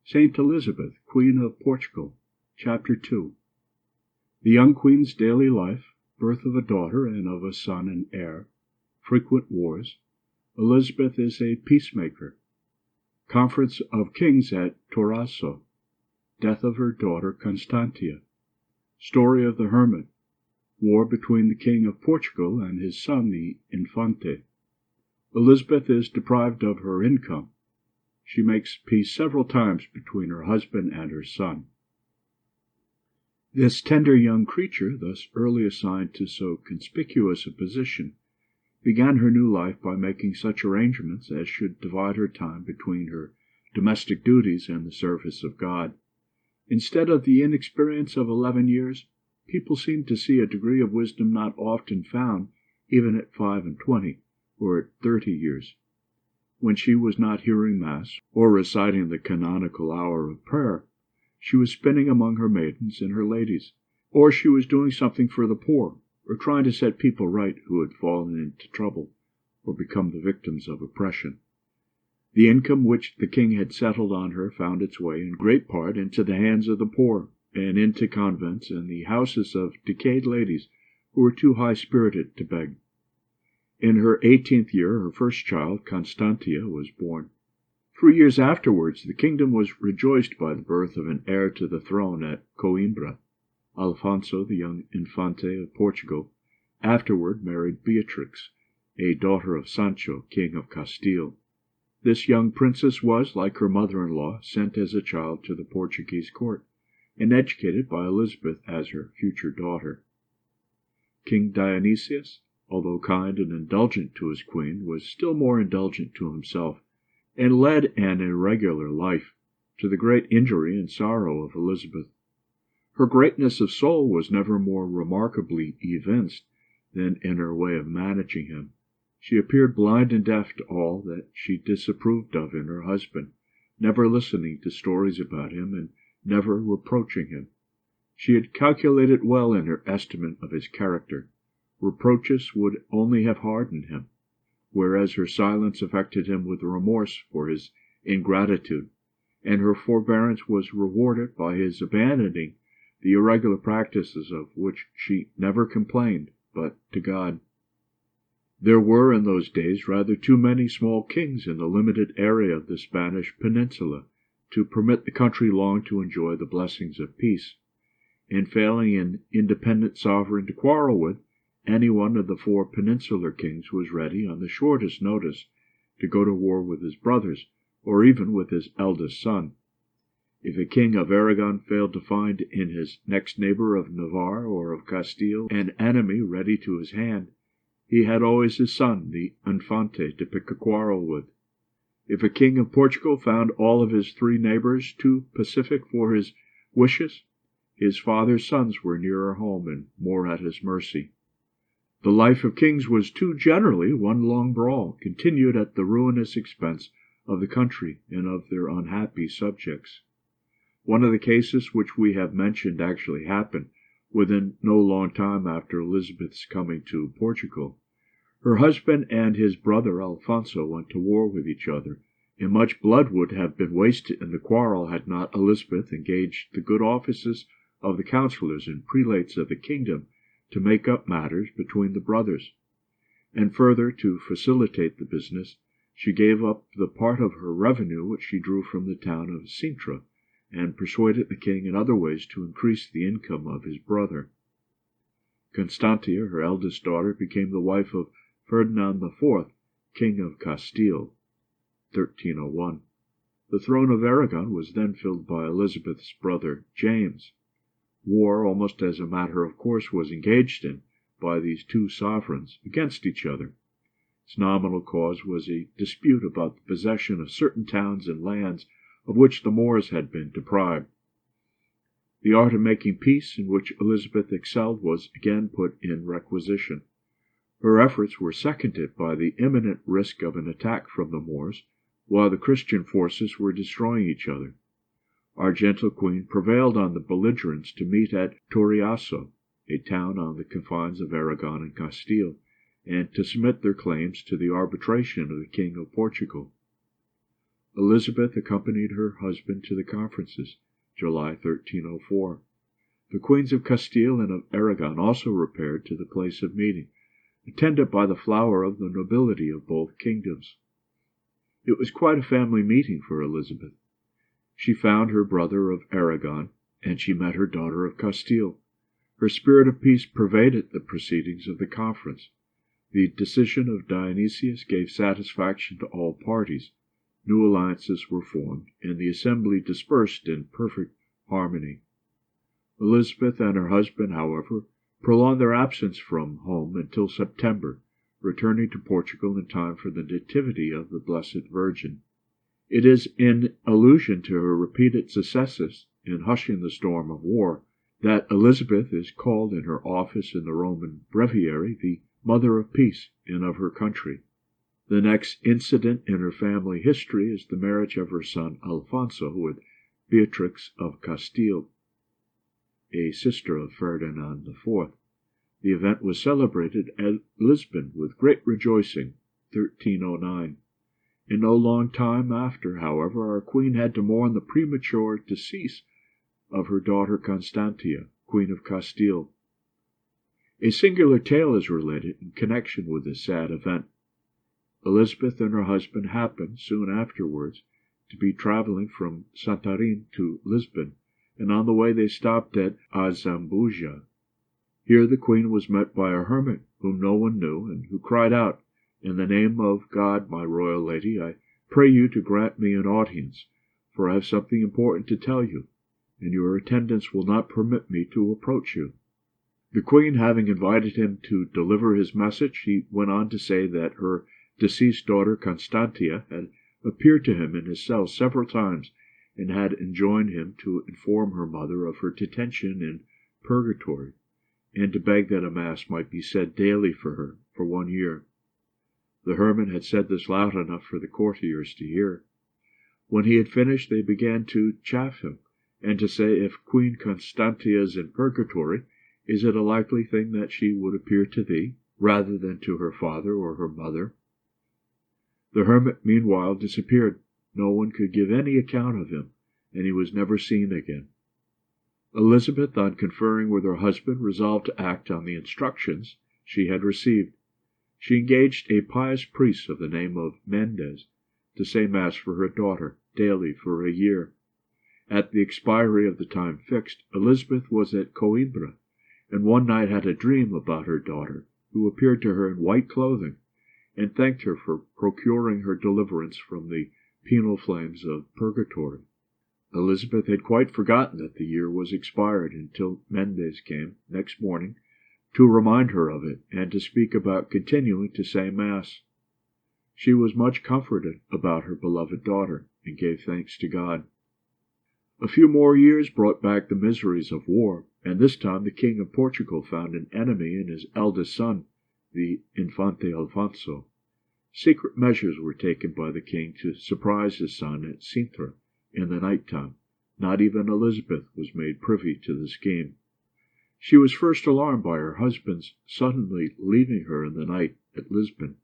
Saint Elisabeth, Queen of Portugal, Chapter 2. The young queen's daily life, birth of a daughter and of a son and heir, frequent wars, Elisabeth is a peacemaker, conference of kings at Turiaso, death of her daughter Constantia, story of the hermit, war between the King of Portugal and his son the Infante. Elisabeth is deprived of her income. She makes peace several times between her husband and her son. This tender young creature, thus early assigned to so conspicuous a position, began her new life by making such arrangements as should divide her time between her domestic duties and the service of God. Instead of the inexperience of 11 years, people seem to see a degree of wisdom not often found even at 25 or at 30 years. When she was not hearing Mass or reciting the canonical hour of prayer, she was spinning among her maidens and her ladies, or she was doing something for the poor, or trying to set people right who had fallen into trouble or become the victims of oppression. The income which the king had settled on her found its way in great part into the hands of the poor, and into convents and the houses of decayed ladies who were too high-spirited to beg. In her 18th year, her first child, Constantia, was born. 3 years afterwards, the kingdom was rejoiced by the birth of an heir to the throne at Coimbra. Alfonso, the young Infante of Portugal, afterward married Beatrix, a daughter of Sancho, King of Castile. This young princess was, like her mother-in-law, sent as a child to the Portuguese court, and educated by Elisabeth as her future daughter. King Dionysius, although kind and indulgent to his queen, was still more indulgent to himself, and led an irregular life, to the great injury and sorrow of Elisabeth. Her greatness of soul was never more remarkably evinced than in her way of managing him. She appeared blind and deaf to all that she disapproved of in her husband, never listening to stories about him, and never reproaching him. She had calculated well in her estimate of his character. Reproaches would only have hardened him, whereas her silence affected him with remorse for his ingratitude, and her forbearance was rewarded by his abandoning the irregular practices of which she never complained, but to God. There were in those days rather too many small kings in the limited area of the Spanish peninsula to permit the country long to enjoy the blessings of peace, and failing an independent sovereign to quarrel with, any one of the 4 peninsular kings was ready, on the shortest notice, to go to war with his brothers, or even with his eldest son. If a king of Aragon failed to find in his next neighbor of Navarre or of Castile an enemy ready to his hand, he had always his son, the Infante, to pick a quarrel with. If a king of Portugal found all of his 3 neighbors too pacific for his wishes, his father's sons were nearer home and more at his mercy. The life of kings was too generally one long brawl, continued at the ruinous expense of the country and of their unhappy subjects. One of the cases which we have mentioned actually happened within no long time after Elisabeth's coming to Portugal. Her husband and his brother Alfonso went to war with each other, and much blood would have been wasted in the quarrel had not Elisabeth engaged the good offices of the councillors and prelates of the kingdom to make up matters between the brothers. And further, to facilitate the business, she gave up the part of her revenue which she drew from the town of Sintra, and persuaded the king in other ways to increase the income of his brother. Constantia, her eldest daughter, became the wife of Ferdinand IV, King of Castile, 1301. The throne of Aragon was then filled by Elisabeth's brother James. War, almost as a matter of course, was engaged in by these 2 sovereigns against each other. Its nominal cause was a dispute about the possession of certain towns and lands of which the Moors had been deprived. The art of making peace, in which Elisabeth excelled, was again put in requisition. Her efforts were seconded by the imminent risk of an attack from the Moors, while the Christian forces were destroying each other. Our gentle queen prevailed on the belligerents to meet at Turiaso, a town on the confines of Aragon and Castile, and to submit their claims to the arbitration of the King of Portugal. Elisabeth accompanied her husband to the conferences, July 1304. The Queens of Castile and of Aragon also repaired to the place of meeting, attended by the flower of the nobility of both kingdoms. It was quite a family meeting for Elisabeth. She found her brother of Aragon, and she met her daughter of Castile. Her spirit of peace pervaded the proceedings of the conference. The decision of Dionysius gave satisfaction to all parties. New alliances were formed, and the assembly dispersed in perfect harmony. Elisabeth and her husband, however, prolonged their absence from home until September, returning to Portugal in time for the Nativity of the Blessed Virgin. It is in allusion to her repeated successes in hushing the storm of war that Elisabeth is called in her office in the Roman Breviary the Mother of Peace and of her country. The next incident in her family history is the marriage of her son Alfonso with Beatrix of Castile, a sister of Ferdinand IV. The event was celebrated at Lisbon with great rejoicing, 1309. In no long time after, however, our queen had to mourn the premature decease of her daughter Constantia, Queen of Castile. A singular tale is related in connection with this sad event. Elisabeth and her husband happened, soon afterwards, to be travelling from Santarém to Lisbon, and on the way they stopped at Azambuja. Here the queen was met by a hermit whom no one knew, and who cried out, "In the name of God, my royal lady, I pray you to grant me an audience, for I have something important to tell you, and your attendants will not permit me to approach you." The queen having invited him to deliver his message, he went on to say that her deceased daughter Constantia had appeared to him in his cell several times, and had enjoined him to inform her mother of her detention in purgatory, and to beg that a mass might be said daily for her for 1 year. The hermit had said this loud enough for the courtiers to hear. When he had finished, they began to chaff him, and to say, if Queen Constantia is in purgatory, is it a likely thing that she would appear to thee, rather than to her father or her mother? The hermit meanwhile disappeared. No one could give any account of him, and he was never seen again. Elisabeth, on conferring with her husband, resolved to act on the instructions she had received. She engaged a pious priest of the name of Mendez to say Mass for her daughter daily for a year. At the expiry of the time fixed, Elisabeth was at Coimbra, and one night had a dream about her daughter, who appeared to her in white clothing, and thanked her for procuring her deliverance from the penal flames of purgatory. Elisabeth had quite forgotten that the year was expired until Mendez came next morning to remind her of it, and to speak about continuing to say Mass. She was much comforted about her beloved daughter, and gave thanks to God. A few more years brought back the miseries of war, and this time the King of Portugal found an enemy in his eldest son, the Infante Alfonso. Secret measures were taken by the king to surprise his son at Sintra in the night time. Not even Elisabeth was made privy to the scheme. She was first alarmed by her husband's suddenly leaving her in the night at Lisbon,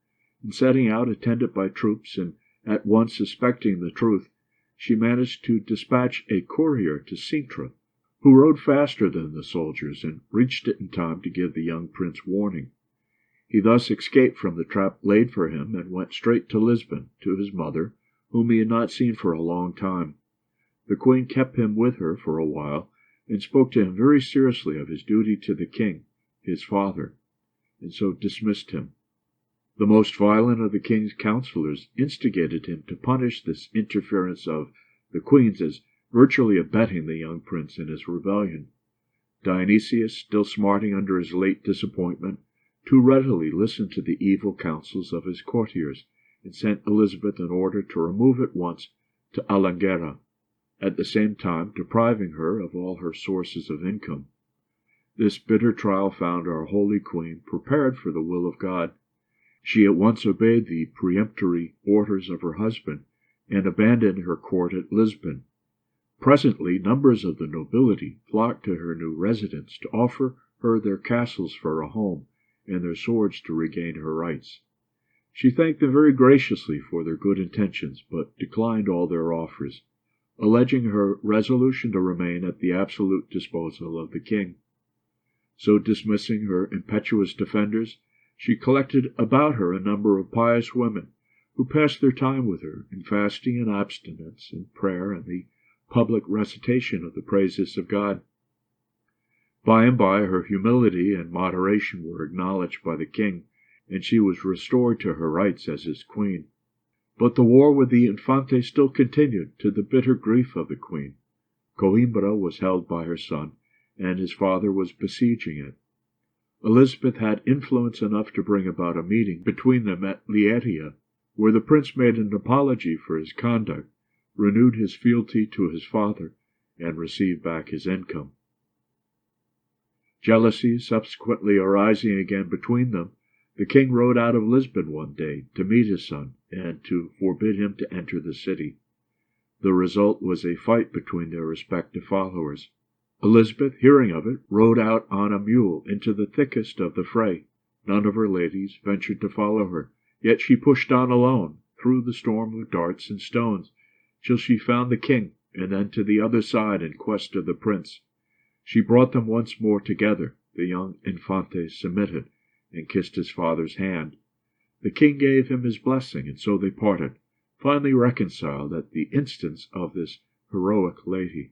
and setting out attended by troops, and at once suspecting the truth, she managed to dispatch a courier to Sintra, who rode faster than the soldiers, and reached it in time to give the young prince warning. He thus escaped from the trap laid for him, and went straight to Lisbon, to his mother, whom he had not seen for a long time. The queen kept him with her for a while, and spoke to him very seriously of his duty to the king, his father, and so dismissed him. The most violent of the king's counsellors instigated him to punish this interference of the queen's as virtually abetting the young prince in his rebellion. Dionysius, still smarting under his late disappointment, too readily listened to the evil counsels of his courtiers, and sent Elisabeth an order to remove at once to Alangera, at the same time depriving her of all her sources of income. This bitter trial found our holy queen prepared for the will of God. She at once obeyed the peremptory orders of her husband, and abandoned her court at Lisbon. Presently numbers of the nobility flocked to her new residence to offer her their castles for a home, and their swords to regain her rights. She thanked them very graciously for their good intentions, but declined all their offers, alleging her resolution to remain at the absolute disposal of the king. So, dismissing her impetuous defenders, she collected about her a number of pious women, who passed their time with her in fasting and abstinence, in prayer, and the public recitation of the praises of God. By and by her humility and moderation were acknowledged by the king, and she was restored to her rights as his queen. But the war with the Infante still continued, to the bitter grief of the queen. Coimbra was held by her son, and his father was besieging it. Elisabeth had influence enough to bring about a meeting between them at Lieria, where the prince made an apology for his conduct, renewed his fealty to his father, and received back his income. Jealousy subsequently arising again between them, the king rode out of Lisbon one day to meet his son, and to forbid him to enter the city. The result was a fight between their respective followers. Elisabeth, hearing of it, rode out on a mule into the thickest of the fray. None of her ladies ventured to follow her, yet she pushed on alone, through the storm of darts and stones, till she found the king, and then to the other side in quest of the prince. She brought them once more together. The young Infante submitted, and kissed his father's hand. The king gave him his blessing, and so they parted, finally reconciled at the instance of this heroic lady.